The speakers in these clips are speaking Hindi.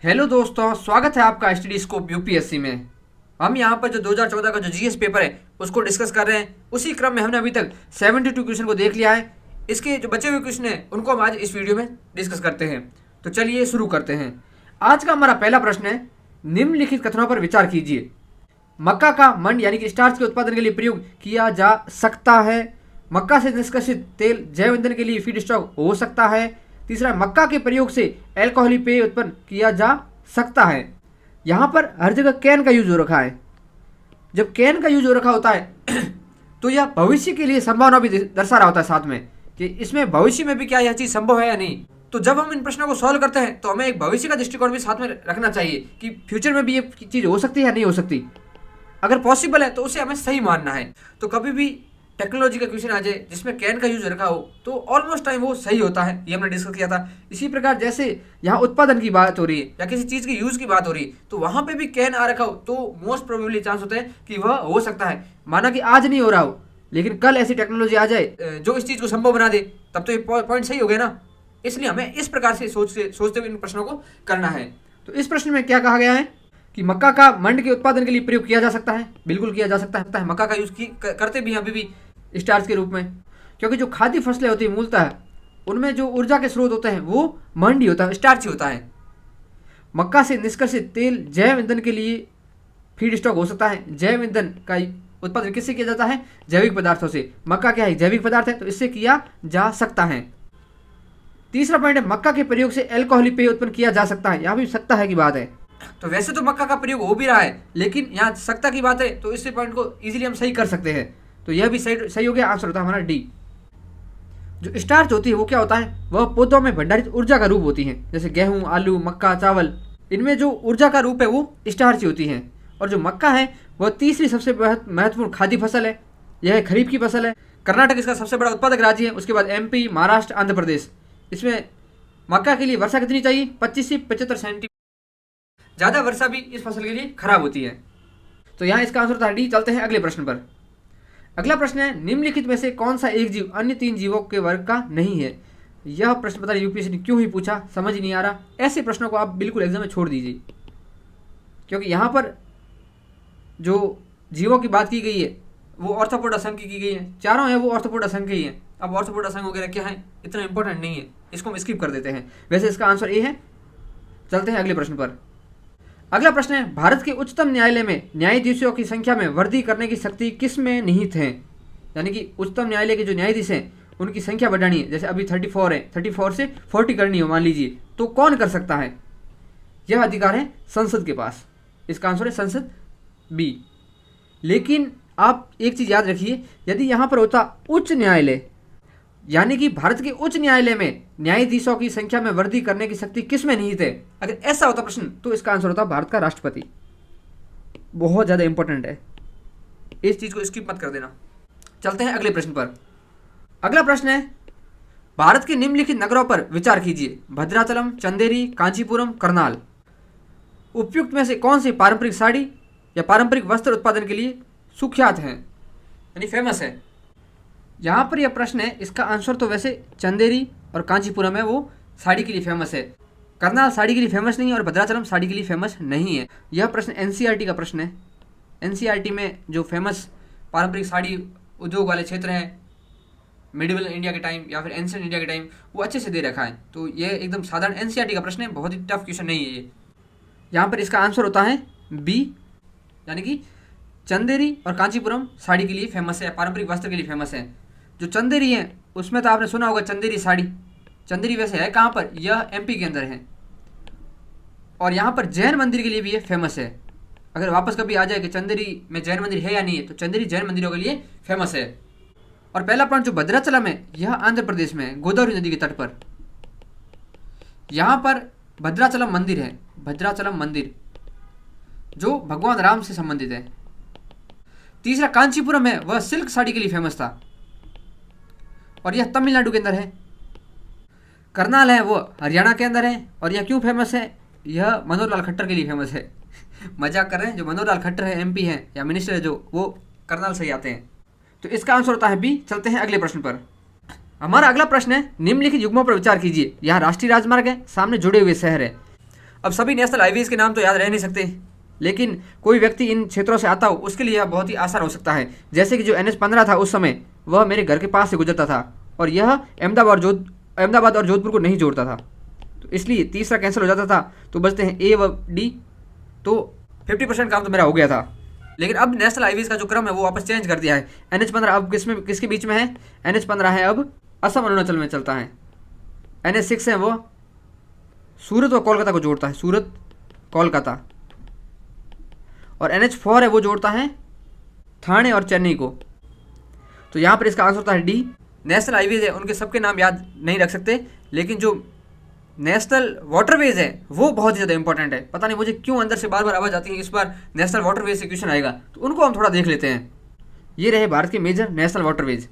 हेलो दोस्तों, स्वागत है आपका स्टडी स्कोप यूपीएससी में। हम यहाँ पर जो 2014 का जो जीएस पेपर है उसको डिस्कस कर रहे हैं। उसी क्रम में हमने अभी तक 72 क्वेश्चन को देख लिया है। इसके जो बचे हुए क्वेश्चन हैं उनको हम आज इस वीडियो में डिस्कस करते हैं। तो चलिए शुरू करते हैं। आज का हमारा पहला प्रश्न है, निम्नलिखित कथनों पर विचार कीजिए। मक्का का मंड यानी कि स्टार्च के उत्पादन के लिए प्रयोग किया जा सकता है। मक्का से निष्कासित तेल जैव ईंधन के लिए फीड स्टॉक हो सकता है। तीसरा, मक्का के प्रयोग से अल्कोहली पेय उत्पन्न किया जा सकता है। यहाँ पर हर जगह कैन का यूज हो रखा है। जब कैन का यूज हो रखा होता है तो यह भविष्य के लिए संभावना भी दर्शा रहा होता है साथ में, कि इसमें भविष्य में भी क्या यह चीज़ संभव है या नहीं। तो जब हम इन प्रश्नों को सॉल्व करते हैं तो हमें एक भविष्य का दृष्टिकोण भी साथ में रखना चाहिए कि फ्यूचर में भी ये चीज़ हो सकती है या नहीं हो सकती। अगर पॉसिबल है तो उसे हमें सही मानना है। तो कभी भी टेक्नोलॉजी का क्वेश्चन आ जाए जिसमें कैन का यूज रखा हो तो ऑलमोस्ट टाइम वो सही होता है। ये हमने डिस्कस किया था। इसी प्रकार जैसे यहाँ उत्पादन की बात हो रही है या किसी चीज़ की यूज़ की बात हो रही है तो वहाँ पे भी कैन आ रखा हो तो मोस्ट प्रोबेबली चांस होता है कि वह हो सकता है। माना कि आज नहीं हो रहा हो लेकिन कल ऐसी टेक्नोलॉजी आ जाए जो इस चीज़ को संभव बना दे, तब तो ये पॉइंट सही हो गया ना। इसलिए हमें इस प्रकार से सोचते हुए इन प्रश्नों को करना है। तो इस प्रश्न में क्या कहा गया है कि मक्का का मंड के उत्पादन के लिए प्रयोग किया जा सकता है। बिल्कुल किया जा सकता है। मक्का का यूज़ करते भी हैं अभी भी स्टार्च के रूप में, क्योंकि जो खाद्य फसलें होती हैं मूलतः उनमें जो ऊर्जा के स्रोत होते हैं वो मंड ही होता है, स्टार्च ही होता है। मक्का से निष्कासित तेल जैव ईंधन के लिए फीड स्टॉक हो सकता है। जैव ईंधन का उत्पादन किससे किया जाता है? जैविक पदार्थों से। मक्का क्या है? जैविक पदार्थ है, तो इससे किया जा सकता है। तीसरा पॉइंट है, मक्का के प्रयोग से अल्कोहली पेय उत्पन्न किया जा सकता है। यहाँ भी सकता है की बात है। तो वैसे तो मक्का का प्रयोग हो भी रहा है लेकिन यहाँ सकता की बात है, तो इस पॉइंट को इजीली हम सही कर सकते हैं। तो यह भी सही हो गया। आंसर होता है हमारा डी। जो स्टार्च होती है वो क्या होता है? वह पौधों में भंडारित ऊर्जा का रूप होती है। जैसे गेहूं, आलू, मक्का, चावल, इनमें जो ऊर्जा का रूप है वो स्टार्च ही होती है। और जो मक्का है वह तीसरी सबसे महत्वपूर्ण खाद्य फसल है। यह खरीफ की फसल है। कर्नाटक इसका सबसे बड़ा उत्पादक राज्य है। उसके बाद एमपी, महाराष्ट्र, आंध्र प्रदेश। इसमें मक्का के लिए वर्षा कितनी चाहिए? 25 से 75 सेंटीमीटर। ज़्यादा वर्षा भी इस फसल के लिए खराब होती है। तो यहाँ इसका आंसर था डी। चलते हैं अगले प्रश्न पर। अगला प्रश्न है, निम्नलिखित में से कौन सा एक जीव अन्य 3 जीवों के वर्ग का नहीं है? यह प्रश्न पता नहीं यूपीएससी ने क्यों ही पूछा, समझ नहीं आ रहा। ऐसे प्रश्नों को आप बिल्कुल एग्जाम में छोड़ दीजिए, क्योंकि यहाँ पर जो जीवों की बात की गई है वो ऑर्थोपोड असंख्य की गई है। चारों हैं वो ऑर्थोपोड असंख्य ही है। अब ऑर्थोपोड असंख्य वगैरह क्या है इतना इंपॉर्टेंट नहीं है, इसको हम स्किप कर देते हैं। वैसे इसका आंसर ए है। चलते हैं अगले प्रश्न पर। अगला प्रश्न है, भारत के उच्चतम न्यायालय में न्यायाधीशों की संख्या में वृद्धि करने की शक्ति किस में निहित है? यानी कि उच्चतम न्यायालय के जो न्यायाधीश हैं उनकी संख्या बढ़ानी है। जैसे अभी 34 है, 34 से 40 करनी हो मान लीजिए, तो कौन कर सकता है? यह अधिकार है संसद के पास। इसका आंसर है संसद, बी। लेकिन आप एक चीज़ याद रखिए, यदि यहाँ पर होता उच्च न्यायालय, यानी कि भारत के उच्च न्यायालय में न्यायाधीशों की संख्या में वृद्धि करने की शक्ति किस में निहित है, अगर ऐसा होता प्रश्न, तो इसका आंसर होता भारत का राष्ट्रपति। बहुत ज़्यादा इंपॉर्टेंट है, इस चीज़ को स्किप मत कर देना। चलते हैं अगले प्रश्न पर। अगला प्रश्न है, भारत के निम्नलिखित नगरों पर विचार कीजिए। भद्राचलम, चंदेरी, कांचीपुरम, करनाल। उपयुक्त में से कौन सी पारंपरिक साड़ी या पारंपरिक वस्त्र उत्पादन के लिए सुख्यात हैं, यानी फेमस है? यहाँ पर यह प्रश्न है, इसका आंसर तो वैसे चंदेरी और कांचीपुरम है, वो साड़ी के लिए फेमस है। करनाल साड़ी के लिए फेमस नहीं है और भद्राचलम साड़ी के लिए फेमस नहीं है। यह प्रश्न एनसीईआरटी का प्रश्न है। एनसीईआरटी में जो फेमस पारंपरिक साड़ी उद्योग वाले क्षेत्र हैं मिडिवल इंडिया के टाइम या फिर एंशिएंट इंडिया के टाइम, वो अच्छे से दे रखा है। तो ये एकदम साधारण एनसीईआरटी का प्रश्न है, बहुत ही टफ क्वेश्चन नहीं है ये। यहाँ पर इसका आंसर होता है बी, यानी कि चंदेरी और कांचीपुरम साड़ी के लिए फेमस है, पारंपरिक वस्त्र के लिए फेमस है। जो चंदेरी है उसमें तो आपने सुना होगा चंदेरी साड़ी। चंदेरी वैसे है कहाँ पर? यह एमपी के अंदर है। और यहाँ पर जैन मंदिर के लिए भी ये फेमस है। अगर वापस कभी आ जाए कि चंदेरी में जैन मंदिर है या नहीं है, तो चंदेरी जैन मंदिरों के लिए फेमस है। और पहला पॉइंट जो भद्राचलम है, यह आंध्र प्रदेश में है, गोदावरी नदी के तट पर। यहाँ पर भद्राचलम मंदिर है, भद्राचलम मंदिर जो भगवान राम से संबंधित है। तीसरा कांचीपुरम है, वह सिल्क साड़ी के लिए फेमस था और यह तमिलनाडु के अंदर है। करनाल है वो हरियाणा के अंदर है और यह क्यों फेमस है? यह मनोहर लाल खट्टर के लिए फेमस है। मजाक कर रहे हैं, जो मनोहर लाल खट्टर है एमपी हैं या मिनिस्टर है जो, वो करनाल से ही आते हैं। तो इसका आंसर होता है बी। चलते हैं अगले प्रश्न पर। हमारा अगला प्रश्न है, निम्नलिखित युग्मों पर विचार कीजिए। यहाँ राष्ट्रीय राजमार्ग है, सामने जुड़े हुए शहर है। अब सभी नेशनल हाईवेज के नाम तो याद रह नहीं सकते, लेकिन कोई व्यक्ति इन क्षेत्रों से आता हो उसके लिए यह बहुत ही आसान हो सकता है। जैसे कि जो NH-15 था उस समय वह मेरे घर के पास से गुजरता था और यह अहमदाबाद और जोधपुर को नहीं जोड़ता था, तो इसलिए तीसरा कैंसिल हो जाता था। तो बचते हैं A व D, तो 50% काम तो मेरा हो गया था। लेकिन अब नेशनल हाईवेज का जो क्रम है वो वापस चेंज कर दिया है। NH-15 अब किसके बीच में है? NH-15 है अब असम अरुणाचल में चलता है। NH-6 है वो सूरत व कोलकाता को जोड़ता है, सूरत कोलकाता। और NH-4 है वो जोड़ता है थाने और चेन्नई को। तो यहाँ पर इसका आंसर होता है डी। नेशनल हाईवेज है उनके सबके नाम याद नहीं रख सकते, लेकिन जो नेशनल वाटरवेज है वो बहुत ही ज़्यादा इंपॉर्टेंट है। पता नहीं मुझे क्यों अंदर से बार बार आवाज़ आती है इस बार नेशनल वाटरवेज से क्वेश्चन आएगा, तो उनको हम थोड़ा देख लेते हैं। ये रहे भारत के मेजर नेशनल वाटरवेज।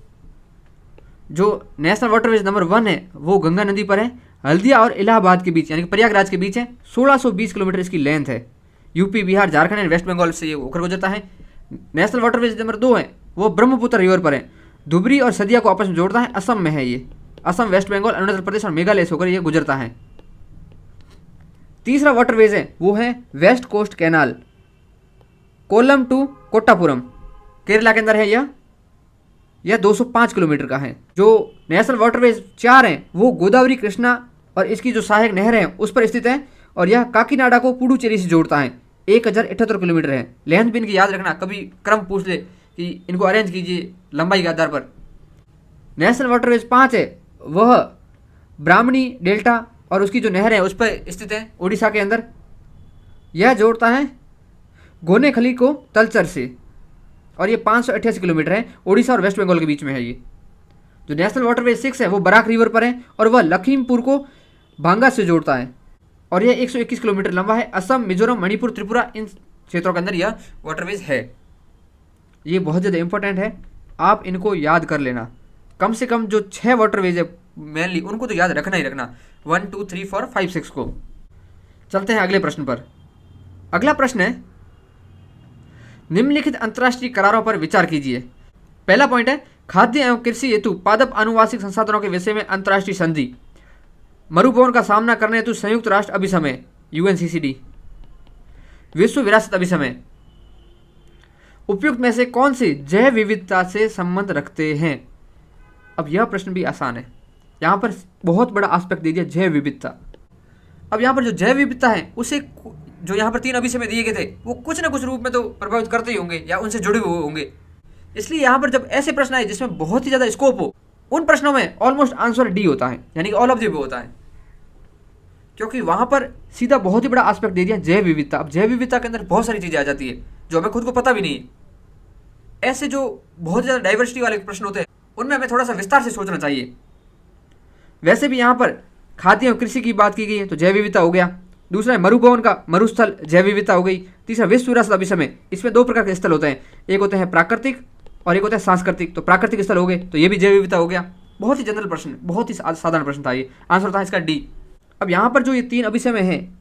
जो नेशनल वाटरवेज नंबर 1 है वो गंगा नदी पर है, हल्दिया और इलाहाबाद के बीच यानी कि प्रयागराज के बीच है। 1620 किलोमीटर इसकी लेंथ है। यूपी, बिहार, झारखंड एंड वेस्ट बंगाल से ये होकर गुजरता है। नेशनल वाटरवेज नंबर 2 है वो ब्रह्मपुत्र रिवर पर है, धुबरी और सदिया को आपस में जोड़ता है। असम में है ये, असम, वेस्ट बंगाल, अरुणाचल प्रदेश और मेघालय से होकर ये गुजरता है। तीसरा वाटरवेज है वो है west coast canal, Kollam to Kottapuram, Kerala के अंदर है यह 205 किलोमीटर का है। जो नेशनल वाटरवेज 4 हैं वो गोदावरी, कृष्णा और इसकी जो सहायक नहर है उस पर स्थित है और यह काकीनाडा को पुडुचेरी से जोड़ता है। 1078 किलोमीटर है। लेंथ भी इनकी याद रखना, कभी क्रम पूछ ले कि इनको अरेंज कीजिए लंबाई के आधार पर। नेशनल वाटरवेज 5 है वह ब्राह्मणी डेल्टा और उसकी जो नहर है उस पर स्थित है उड़ीसा के अंदर। यह जोड़ता है गोनेखली को तलचर से और ये 588 किलोमीटर है। उड़ीसा और वेस्ट बंगाल के बीच में है ये। जो नेशनल वाटरवेज 6 है वो बराक रिवर पर है और वह लखीमपुर को भांगा से जोड़ता है और यह 121 किलोमीटर लंबा है। असम, मिजोरम, मणिपुर, त्रिपुरा इन क्षेत्रों के अंदर यह वाटरवेज है। ये बहुत ज़्यादा इंपॉर्टेंट है, आप इनको याद कर लेना। कम से कम जो 6 वाटरवेज है मेनली उनको तो याद रखना ही रखना, 1 2 3 4 5 6 को। चलते हैं अगले प्रश्न पर। अगला प्रश्न है निम्नलिखित अंतर्राष्ट्रीय करारों पर विचार कीजिए। पहला पॉइंट है खाद्य एवं कृषि हेतु पादप आनुवांशिक संसाधनों के विषय में अंतर्राष्ट्रीय संधि, मरुभवन का सामना करने हेतु संयुक्त राष्ट्र अभिसमय UNCCD, विश्व विरासत अभिसमय। उपयुक्त में से कौन से जैव विविधता से संबंध रखते हैं? अब यह प्रश्न भी आसान है, यहाँ पर बहुत बड़ा एस्पेक्ट दे दिया जैव विविधता। अब यहाँ पर जो जैव विविधता है उसे जो यहाँ पर 3 अभिसमय दिए गए थे वो कुछ ना कुछ रूप में तो प्रभावित करते ही होंगे या उनसे जुड़े हुए होंगे। इसलिए यहाँ पर जब ऐसे प्रश्न आए जिसमें बहुत ही ज़्यादा स्कोप हो, उन प्रश्नों में ऑलमोस्ट आंसर डी होता है, यानी कि ऑल ऑफ द अबव होता है, क्योंकि वहाँ पर सीधा बहुत ही बड़ा एस्पेक्ट दे दिया जैव विविधता। अब जैव विविधता के अंदर बहुत सारी चीज़ें आ जाती है जो हमें खुद को पता भी नहीं है। ऐसे जो बहुत ज़्यादा डाइवर्सिटी वाले प्रश्न होते हैं उनमें हमें थोड़ा सा विस्तार से सोचना चाहिए। वैसे भी यहाँ पर खाद्य एवं कृषि की बात की गई है तो जैव विविधता हो गया। दूसरा है मरुभवन का मरुस्थल, जैव विविधता हो गई। तीसरा विश्व विरासत अभिसमय, इसमें 2 प्रकार के स्थल होते हैं, एक होते हैं प्राकृतिक और एक होता है सांस्कृतिक। तो प्राकृतिक स्थल हो गए तो ये भी जैव विविधता हो गया। बहुत ही जनरल प्रश्न, बहुत ही साधारण प्रश्न था ये, आंसर होता है इसका डी। अब यहाँ पर जो ये 3 अभिसमय हैं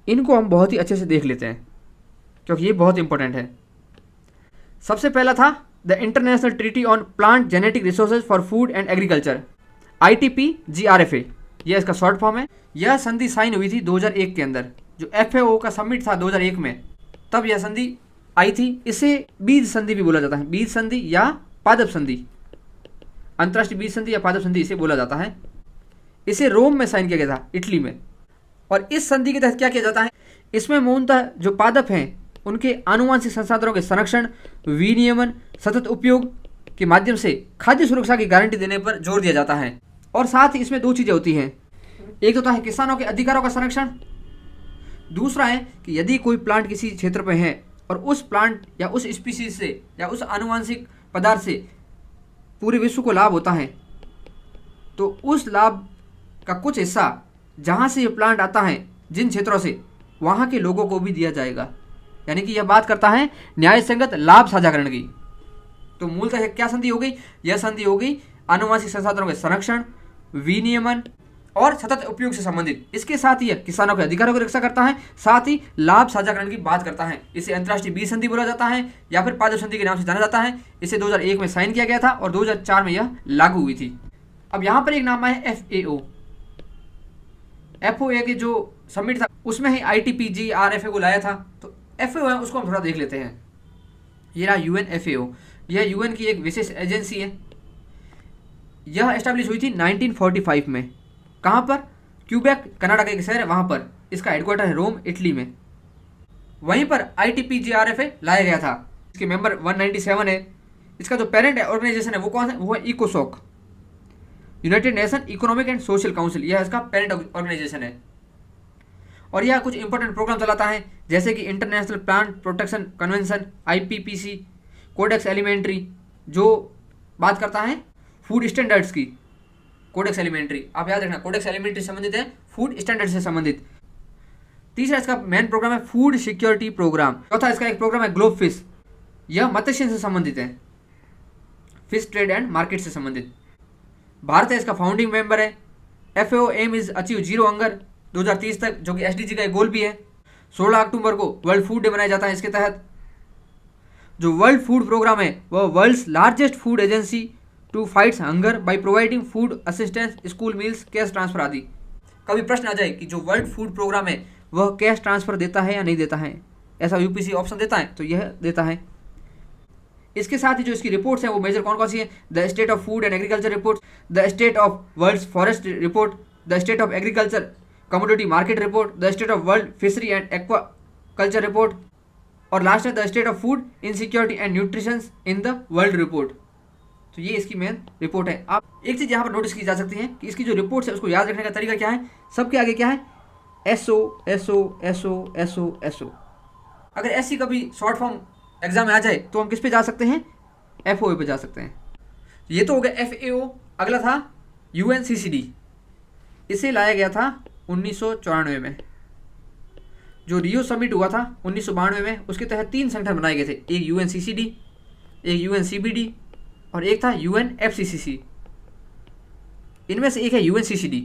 इनको हम बहुत ही अच्छे से देख लेते हैं क्योंकि ये बहुत इंपॉर्टेंट है। सबसे पहला था the international treaty on plant genetic resources for food and agriculture, ITP-GRFA, यह इसका शॉर्ट फॉर्म है। यह संधि साइन हुई थी 2001 के अंदर, जो FAO का समिट था 2001 में, तब यह संधि आई थी। इसे बीज संधि भी बोला जाता है, बीज संधि या पादप संधि, अंतर्राष्ट्रीय बीज संधि या पादप संधि इसे बोला जाता है। इसे रोम में साइन किया गया था, इटली में। और इस संधि के तहत क्या किया जाता है, इसमें मूलतः जो पादप हैं उनके आनुवंशिक संसाधनों के संरक्षण, विनियमन, सतत उपयोग के माध्यम से खाद्य सुरक्षा की गारंटी देने पर जोर दिया जाता है। और साथ ही इसमें 2 चीज़ें होती हैं, एक होता है किसानों के अधिकारों का संरक्षण, दूसरा है कि यदि कोई प्लांट किसी क्षेत्र पर है और उस प्लांट या उस स्पीसीज से या उस आनुवंशिक पदार्थ से पूरे विश्व को लाभ होता है तो उस लाभ का कुछ हिस्सा जहाँ से ये प्लांट आता है, जिन क्षेत्रों से, वहाँ के लोगों को भी दिया जाएगा। यानी कि यह बात करता है न्याय संगत लाभ साझाकरण की। तो मूलतः क्या संधि हो गई, यह संधि हो गई आनुवंशिक संसाधनों के संरक्षण, विनियमन और सतत उपयोग से संबंधित। इसके साथ ही किसानों के अधिकारों की रक्षा करता है, साथ ही लाभ साझाकरण की बात करता है। इसे अंतर्राष्ट्रीय बीज संधि बोला जाता है या फिर पादप संधि के नाम से जाना जाता है। इसे 2001 में साइन किया गया था और 2004 में यह लागू हुई थी। अब यहाँ पर एक नाम है FAO। FAO के जो सबमिट था उसमें ही ITPGRFA को लाया था। तो FAO है उसको हम थोड़ा देख लेते हैं। ये रहा UNFAO, यह UN की एक विशेष एजेंसी है। यह एस्टैब्लिश हुई थी 1945 में। कहाँ पर? क्यूबेक कनाडा का एक शहर है, वहाँ पर इसका हेडक्वार्टर है रोम इटली में। वहीं पर ITPGRFA लाया गया था। इसके मेंबर 197 है। इसका जो पेरेंट ऑर्गेनाइजेशन है वो कौन है? वो है इकोसॉक, united nation economic and social council, यह इसका पेरेंट ऑर्गेनाइजेशन है। और यह कुछ इंपॉर्टेंट प्रोग्राम चलाता है जैसे कि international plant protection convention IPPC, codex alimentarius जो बात करता है फूड स्टैंडर्ड्स की। कोडेक्स एलिमेंट्री आप याद रखना, कोडेक्स एलिमेंट्री संबंधित है फूड स्टैंडर्ड से संबंधित। तीसरा इसका मेन प्रोग्राम है फूड सिक्योरिटी प्रोग्राम। चौथा इसका एक प्रोग्राम है ग्लोब फिश, यह मत्स्य से संबंधित है, फिश ट्रेड एंड मार्केट से संबंधित। भारत है इसका फाउंडिंग मेंबर है। FAO aim is achieve zero hunger 2030 तक, जो कि SDG का एक गोल भी है। 16 अक्टूबर को वर्ल्ड फूड डे मनाया जाता है। इसके तहत जो वर्ल्ड फूड प्रोग्राम है वह world's largest food agency to fights hunger by providing food assistance, school meals, cash transfer आदि। कभी प्रश्न आ जाए कि जो वर्ल्ड फूड प्रोग्राम है वह कैश ट्रांसफर देता है या नहीं देता है, ऐसा UPC ऑप्शन देता है, तो यह देता है। इसके साथ ही जो इसकी रिपोर्ट्स हैं वो मेजर कौन कौन सी है? The state of food and agriculture report, the state of world forest report, the state of agriculture commodity market report, the state of world fishery and aqua culture report, और लास्ट है the state of food insecurity and nutrition in the world report. तो ये इसकी मेन रिपोर्ट है। आप एक चीज़ यहाँ पर नोटिस की जा सकती है कि इसकी जो रिपोर्ट्स है उसको याद रखने का तरीका क्या है? सबके आगे क्या है? SO SO SO SO SO। अगर ऐसी कभी शॉर्ट फॉर्म एग्जाम में आ जाए तो हम किस पे जा सकते हैं? FOA पे जा सकते हैं। ये तो हो गया FAO। अगला था UNCCD, इसे लाया गया था 1994 में। जो रियो समिट हुआ था 1992 में, उसके तहत 3 संगठन बनाए गए थे, एक UNCCD, एक UNCBD और एक था UNFCCC। इनमें से एक है UNCCD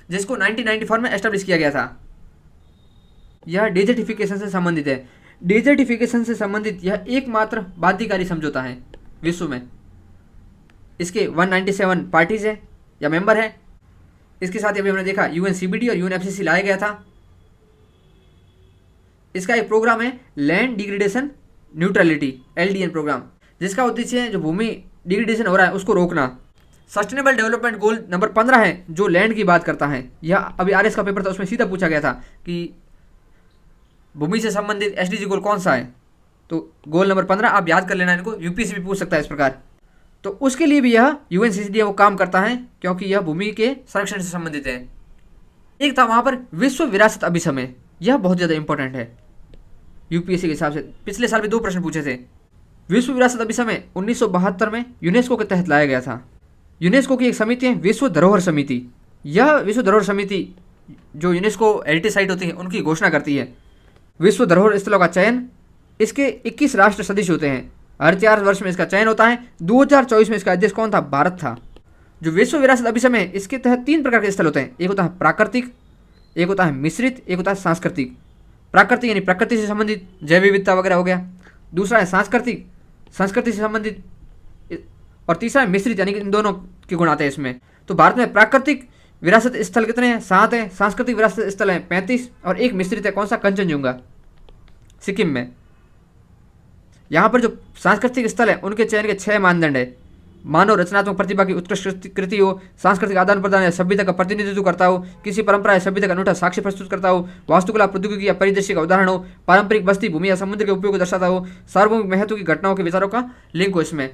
जिसको 1994 में एस्टेब्लिश किया गया था। यह डेजर्टिफिकेशन से संबंधित है। डेजर्टिफिकेशन से संबंधित यह एकमात्र बाध्यकारी समझौता है विश्व में। इसके 197 पार्टीज है या मेंबर है। इसके साथ अभी हमने देखा UNCBD और UNFCCC लाया गया था। इसका एक प्रोग्राम है land degradation neutrality LDN program, जिसका उद्देश्य है जो भूमि डिग्रेडेशन हो रहा है उसको रोकना। सस्टेनेबल डेवलपमेंट गोल नंबर 15 है जो लैंड की बात करता है। यह अभी RS का पेपर था, उसमें सीधा पूछा गया था कि भूमि से संबंधित SDG गोल कौन सा है। तो गोल नंबर 15 आप याद कर लेना, इनको UPSC भी पूछ सकता है इस प्रकार। तो उसके लिए भी यह UNCCD वो काम करता है क्योंकि यह भूमि के संरक्षण से संबंधित है। एक था वहाँ पर विश्व विरासत अभिसमय, यह बहुत ज़्यादा इंपॉर्टेंट है UPSC के हिसाब से। पिछले साल भी 2 प्रश्न पूछे थे। विश्व विरासत अभिसमय 1972 में यूनेस्को के तहत लाया गया था। यूनेस्को की एक समिति है विश्व धरोहर समिति। यह विश्व धरोहर समिति जो यूनेस्को हेरिटेज साइट होती है उनकी घोषणा करती है। विश्व धरोहर स्थलों का चयन, इसके 21 राष्ट्र सदस्य होते हैं। हर 4 वर्ष में इसका चयन होता है। 2024 में इसका अध्यक्ष कौन था? भारत था। जो विश्व विरासत अभिसमय, इसके तहत 3 प्रकार के स्थल होते हैं। एक होता है प्राकृतिक, एक होता है मिश्रित, एक होता है सांस्कृतिक। प्राकृतिक यानी प्रकृति से संबंधित, जैव विविधता वगैरह हो गया। दूसरा है सांस्कृतिक, संस्कृति से संबंधित, और तीसरा है मिश्रित यानी कि इन दोनों के गुण आते हैं इसमें। तो भारत में प्राकृतिक विरासत स्थल कितने हैं? 7 हैं। सांस्कृतिक विरासत स्थल हैं 35 और एक मिश्रित है। कौन सा? कंचनजुंगा, सिक्किम में। यहाँ पर जो सांस्कृतिक स्थल है उनके चयन के 6 मानदंड है। मानव रचनात्मक प्रतिभा की उत्कृष्ट कृति हो, सांस्कृतिक आदान प्रदान या सभ्यता का प्रतिनिधित्व करता हो, किसी परंपरा या सभ्यता का अनूठा साक्ष्य प्रस्तुत करता हो, वास्तुकला प्रौद्योगिकी या परिदृश्य का उदाहरण हो, पारंपरिक बस्ती भूमि या समुद्र के उपयोग को दर्शाता हो, सार्वभौमिक महत्व की घटनाओं के विचारों का लिंक हो। इसमें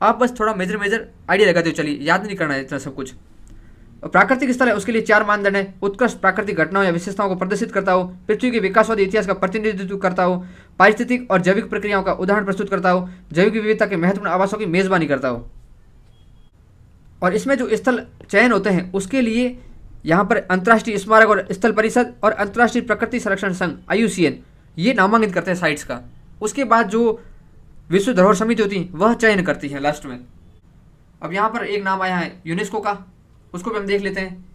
आप बस थोड़ा मेजर आइडिया लगाते हो, चलिए याद नहीं करना है इतना सब कुछ। और प्राकृतिक स्थल है उसके लिए 4 मानदंड है। उत्कृष्ट प्राकृतिक घटनाओं या विशेषताओं को प्रदर्शित करता हो, पृथ्वी के विकासवादी इतिहास का प्रतिनिधित्व करता हो, पारिस्थितिक और जैविक प्रक्रियाओं का उदाहरण प्रस्तुत करता हो, जैविक विविधता के महत्वपूर्ण आवासों की मेजबानी करता हो। और इसमें जो स्थल चयन होते हैं उसके लिए यहाँ पर अंतर्राष्ट्रीय स्मारक और स्थल परिषद और अंतर्राष्ट्रीय प्रकृति संरक्षण संघ IUCN ये नामांकित करते हैं साइट्स का। उसके बाद जो विश्व धरोहर समिति होती है वह चयन करती है लास्ट में। अब यहाँ पर एक नाम आया है यूनेस्को का, उसको भी हम देख लेते हैं।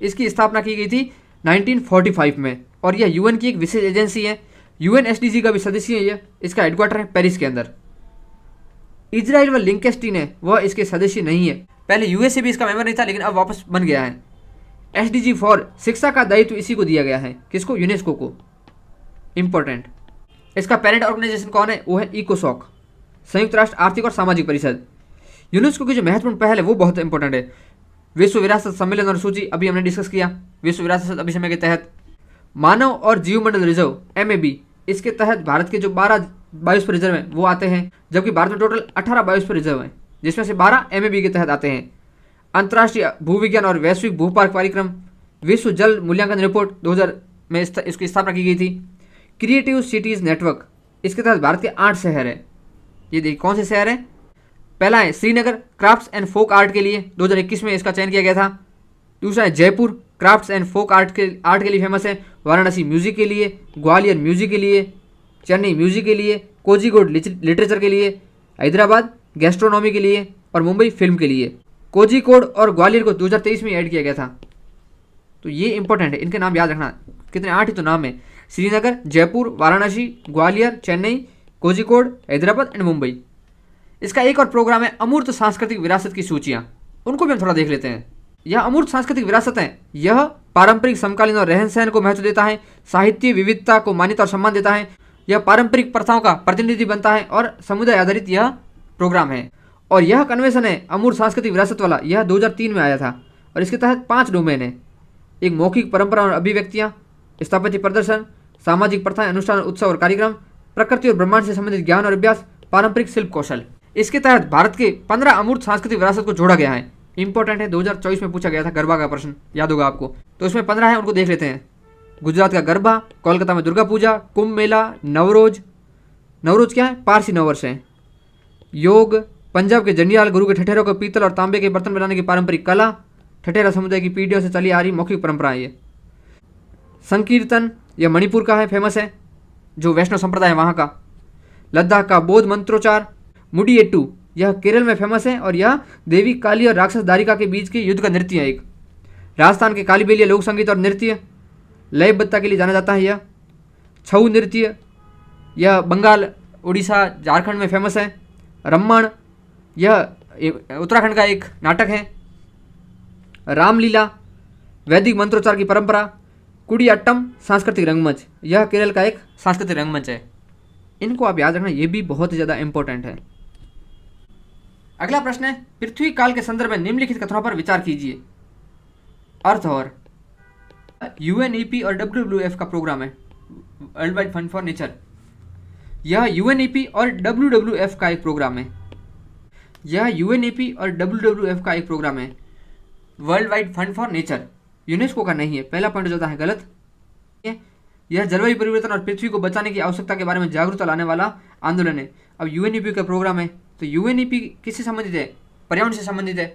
इसकी स्थापना की गई थी 1945 में और यह UN की एक विशेष एजेंसी है। UN SDG का भी सदस्य है ये। इसका हेडक्वार्टर है पेरिस के अंदर। इजराइल व लिंकेस्टीन है वह इसके सदस्य नहीं है। पहले USA भी इसका मेंबर नहीं था लेकिन अब वापस बन गया है। SDG 4 शिक्षा का दायित्व इसी को दिया गया है, किसको? यूनेस्को को। इंपॉर्टेंट। इसका पेरेंट ऑर्गेनाइजेशन कौन है? वो है इकोसॉक, संयुक्त राष्ट्र आर्थिक और सामाजिक परिषद। यूनेस्को की जो महत्वपूर्ण पहल है वो बहुत इंपॉर्टेंट है। विश्व विरासत सम्मेलन और सूची अभी हमने डिस्कस किया। विश्व विरासत अभिसमय के तहत मानव और जीवमंडल रिजर्व MAB, इसके तहत भारत के जो 12 बायोस्फीयर रिजर्व हैं वो आते हैं, जबकि भारत में टोटल 18 बायोस्फीयर रिजर्व हैं, जिसमें से 12 MAB के तहत आते हैं। अंतर्राष्ट्रीय भूविज्ञान और वैश्विक भूपार्क कार्यक्रम, विश्व जल मूल्यांकन रिपोर्ट 2000 में इसकी स्थापना की गई थी। क्रिएटिव सिटीज नेटवर्क, इसके तहत भारत के 8 शहर हैं। ये देखिए कौन से शहर हैं। पहला है Srinagar, crafts and folk art के लिए 2021 में इसका चयन किया गया था। दूसरा है Jaipur, crafts and folk art के लिए फेमस है। वाराणसी म्यूजिक के लिए, ग्वालियर म्यूजिक के लिए, चेन्नई म्यूजिक के लिए, कोझिकोड लिटरेचर के लिए, हैदराबाद गैस्ट्रोनॉमी के लिए और मुंबई फिल्म के लिए। कोझिकोड और ग्वालियर को 2023 में ऐड किया गया था। तो ये इंपॉर्टेंट है, इनके नाम याद रखना। कितने? 8 ही तो नाम है। श्रीनगर, जयपुर, वाराणसी, ग्वालियर, चेन्नई, कोझिकोड, हैदराबाद एंड मुंबई। इसका एक और प्रोग्राम है अमूर्त सांस्कृतिक विरासत की सूचियाँ, उनको भी हम थोड़ा देख लेते हैं। यह अमूर्त सांस्कृतिक विरासत है, यह पारंपरिक समकालीन और रहन सहन को महत्व देता है, साहित्य विविधता को मान्यता और सम्मान देता है, यह पारंपरिक प्रथाओं का प्रतिनिधि बनता है और समुदाय आधारित यह प्रोग्राम है। और यह कन्वेंशन है अमूर्त सांस्कृतिक विरासत वाला, यह 2003 में आया था और इसके तहत 5 डोमेन है। एक मौखिक परंपरा और अभिव्यक्तियाँ, स्थापत्य प्रदर्शन, सामाजिक प्रथाएं, अनुष्ठान, उत्सव और कार्यक्रम, प्रकृति और ब्रह्मांड से संबंधित ज्ञान और अभ्यास, पारंपरिक शिल्प कौशल। इसके तहत भारत के 15 अमूर्त सांस्कृतिक विरासत को जोड़ा गया है। इंपॉर्टेंट है, 2024 में पूछा गया था गरबा का प्रश्न, याद होगा आपको। तो इसमें 15 है, उनको देख लेते हैं। गुजरात का गरबा, कोलकाता में दुर्गा पूजा, कुंभ मेला, नवरोज क्या है? पारसी नववर्ष है। योग, पंजाब के जंडियाल गुरु के ठठेरों को पीतल और तांबे के बर्तन बनाने की पारंपरिक कला, ठठेरा समुदाय की पीढ़ियों से चली आ रही मौखिक परंपरा है ये। संकीर्तन, यह मणिपुर का है, फेमस है, जो वैष्णव संप्रदाय है वहाँ का। लद्दाख का बौद्ध मंत्रोच्चार। मुडियेट्टू, यह केरल में फेमस है और यह देवी काली और राक्षस दारिका के बीच के युद्ध का नृत्य है एक। राजस्थान के कालीबेलिया लोक संगीत और नृत्य, लयबद्धा के लिए जाना जाता है यह। छऊ नृत्य, यह बंगाल, उड़ीसा, झारखंड में फेमस है। रम्मण, यह उत्तराखंड का एक नाटक है। रामलीला, वैदिक मंत्रोच्चार की परंपरा। कुडियाट्टम, सांस्कृतिक रंगमंच, यह केरल का एक सांस्कृतिक रंगमंच है। इनको आप याद रखना, ये भी बहुत ही ज़्यादा इंपॉर्टेंट है। अगला प्रश्न है, पृथ्वी काल के संदर्भ में निम्नलिखित कथनों पर विचार कीजिए। अर्थ और UNEP और WWF का प्रोग्राम है, world wide fund for nature. यह UNEP और WWF का एक प्रोग्राम है। यह UNEP और WWF का एक प्रोग्राम है, world wide fund for nature, UNESCO का नहीं है। पहला पॉइंट जो है गलत। यह जलवायु परिवर्तन और पृथ्वी को बचाने की आवश्यकता के बारे में जागरूकता लाने वाला आंदोलन है। अब UNEP का प्रोग्राम है, तो UNEP किससे संबंधित है? पर्यावरण से संबंधित है।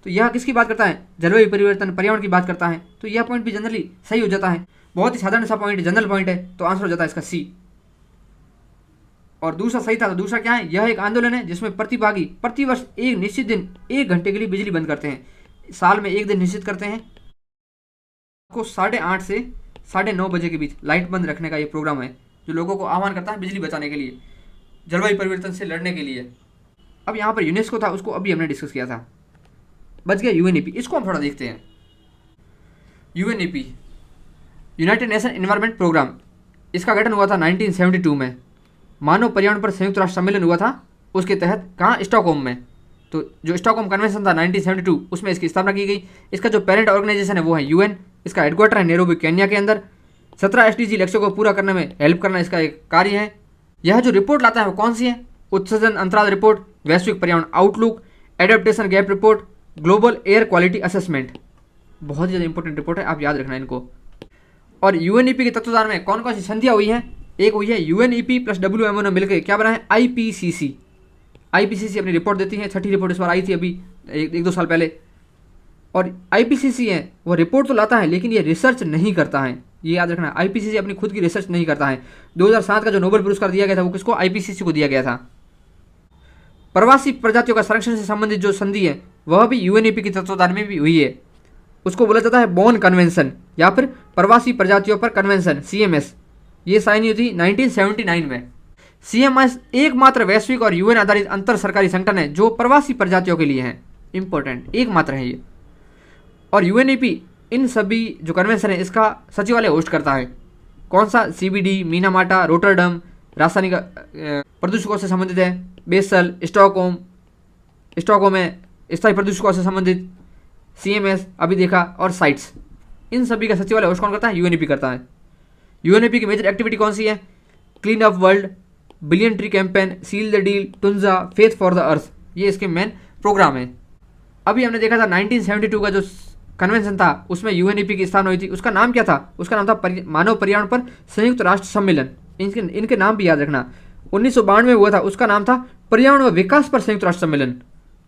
तो यह किसकी बात करता है? जलवायु परिवर्तन, पर्यावरण की बात करता है। तो यह पॉइंट भी जनरली सही हो जाता है। बहुत ही साधारण सा पॉइंट, जनरल पॉइंट है, तो आंसर हो जाता है इसका C। और दूसरा सही था, तो दूसरा क्या है? यह एक आंदोलन है जिसमें प्रतिभागी प्रतिवर्ष एक निश्चित दिन 1 घंटे के लिए बिजली बंद करते हैं। साल में एक दिन निश्चित करते हैं को 8:30 से 9:30 बजे के बीच लाइट बंद रखने का ये प्रोग्राम है, जो लोगों को आह्वान करता है बिजली बचाने के लिए, जलवायु परिवर्तन से लड़ने के लिए। अब यहाँ पर यूनेस्को था, उसको अभी हमने डिस्कस किया था। बच गया UNEP, इसको हम थोड़ा देखते हैं। UNEP, united nation environment program, इसका गठन हुआ था 1972 में। मानव पर्यावरण पर संयुक्त राष्ट्र सम्मेलन हुआ था उसके तहत, कहाँ? स्टॉकहोम में। तो जो स्टॉकहोम कन्वेंशन था 1972, उसमें इसकी स्थापना की गई। इसका जो पेरेंट ऑर्गेनाइजेशन है वो है UN। इसका हेडक्वार्टर है नैरोबी, केन्या के अंदर। 17 SDG लक्ष्यों को पूरा करने में हेल्प करना इसका एक कार्य है। यह जो रिपोर्ट लाता है वो कौन सी है? उत्सर्जन अंतराल रिपोर्ट, वैश्विक पर्यावरण outlook, adaptation gap report, global air quality assessment. बहुत ही ज़्यादा इंपॉर्टेंट रिपोर्ट है, आप याद रखना इनको। और UNEP के तत्वाधान में कौन कौन सी संधियाँ हुई हैं? एक हुई है UNEP प्लस WMO ने मिलकर क्या बना है? IPCC। IPCC अपनी रिपोर्ट देती है, 6ठी रिपोर्ट इस बार आई थी अभी 1-2 साल पहले। और IPCC है वो रिपोर्ट तो लाता है लेकिन ये रिसर्च नहीं करता है, ये याद रखना। IPCC अपनी खुद की रिसर्च नहीं करता है। 2007 का जो नोबेल पुरस्कार दिया गया था वो किसको? IPCC को दिया गया था। प्रवासी प्रजातियों का संरक्षण से संबंधित जो संधि है वह भी UNEP की तत्वाधान में भी हुई है। उसको बोला जाता है बॉन कन्वेंशन या फिर प्रवासी प्रजातियों पर कन्वेंशन, CMS। ये साइन हुई थी 1979 में। CMS एकमात्र वैश्विक और UN आधारित अंतर सरकारी संगठन है जो प्रवासी प्रजातियों के लिए है। इंपॉर्टेंट, एकमात्र है ये। और UNEP इन सभी जो कन्वेंशन है इसका सचिवालय होस्ट करता है। कौन सा? CBD, मीनामाटा, रोटरडम, रासायनिक प्रदूषकों से संबंधित है। बेसल, स्टॉकहोम है स्थायी प्रदूषकों से संबंधित। CMS अभी देखा, और साइट्स। इन सभी का सचिवालय होस्ट कौन करता है? UNEP करता है। UNEP की मेजर एक्टिविटी कौन सी है? Clean up world, billion tree campaign, seal the deal, Tunza, faith for the earth, ये इसके मेन प्रोग्राम है। अभी हमने देखा था 1972 का जो कन्वेंशन था उसमें UNEP की स्थापना हुई थी। उसका नाम क्या था? उसका नाम था मानव पर्यावरण पर संयुक्त राष्ट्र सम्मेलन। इनके नाम भी याद रखना। 1992 में हुआ था, उसका नाम था पर्यावरण व विकास पर संयुक्त राष्ट्र सम्मेलन।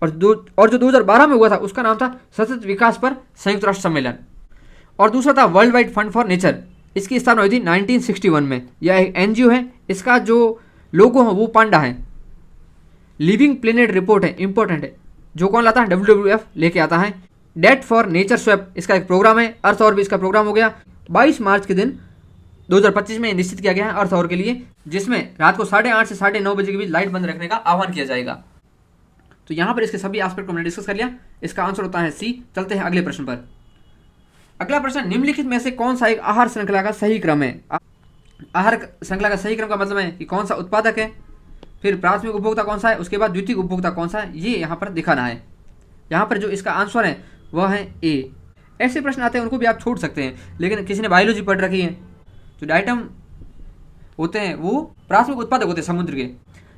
और जो 2012 में हुआ था उसका नाम था सतत विकास पर संयुक्त राष्ट्र सम्मेलन। और दूसरा था world wide fund for nature. इसकी स्थापना हुई थी 1961 में। यह एक NGO है। इसका जो लोगो है वो पांडा है। लिविंग प्लेनेट रिपोर्ट है, इंपॉर्टेंट है, जो कौन लाता है? WWF लेके आता है। डेट फॉर नेचर स्वैप इसका एक प्रोग्राम है। अर्थ और भी इसका प्रोग्राम हो गया। 22 मार्च के दिन 2025 में निश्चित किया गया है अर्थ और के लिए, जिसमें रात को 8:30 से 9:30 बजे के बीच लाइट बंद रखने का आह्वान किया जाएगा। तो यहाँ पर इसके सभी एस्पेक्ट को हमने डिस्कस कर लिया। इसका आंसर होता है C। चलते हैं अगले प्रश्न पर। अगला प्रश्न, निम्नलिखित में से कौन सा एक आहार श्रृंखला का सही क्रम है? आहार श्रृंखला का सही क्रम का मतलब है कि कौन सा उत्पादक है, फिर प्राथमिक उपभोक्ता कौन सा है, उसके बाद द्वितीयक उपभोक्ता कौन सा है, ये यहाँ पर दिखाना है। यहाँ पर जो इसका आंसर है वह है A। ऐसे प्रश्न आते हैं उनको भी आप छोड़ सकते हैं, लेकिन किसी ने बायोलॉजी पढ़ रखी है, जो डाइटम होते हैं वो प्राथमिक उत्पादक होते हैं समुद्र के।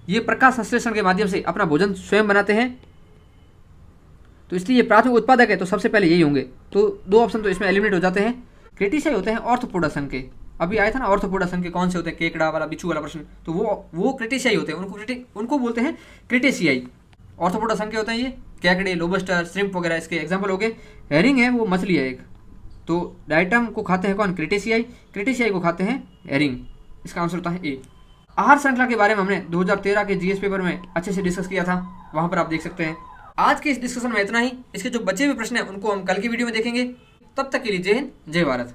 ये प्रकाश संश्लेषण के माध्यम से अपना भोजन स्वयं बनाते हैं, तो इसलिए ये प्राथमिक उत्पादक है, तो सबसे पहले यही होंगे। तो 2 ऑप्शन तो इसमें एलिमिनेट हो जाते हैं। क्रिटिसाई होते हैं ऑर्थोपोडा संघ के। अभी आया था ना ऑर्थोपोडा संघ के कौन से होते हैं? केकड़ा वाला, बिच्छू वाला प्रश्न, तो वो क्रिटिसाई होते हैं। उनको बोलते हैं क्रिटेशियाई। ऑर्थोपोडा संघ के होते हैं ये केकड़े, लोबस्टर, श्रिम्प वगैरह इसके एग्जाम्पल हो गए। हेरिंग है वो मछली है एक। तो डाइटम को खाते हैं कौन? क्रिटेशियाई को खाते हैं हेरिंग। इसका आंसर होता है A। आहार श्रृंखला के बारे में हमने 2013 के GS पेपर में अच्छे से डिस्कस किया था, वहां पर आप देख सकते हैं। आज के इस डिस्कशन में इतना ही। इसके जो बचे हुए प्रश्न हैं उनको हम कल की वीडियो में देखेंगे। तब तक के लिए जय हिंद, जय भारत।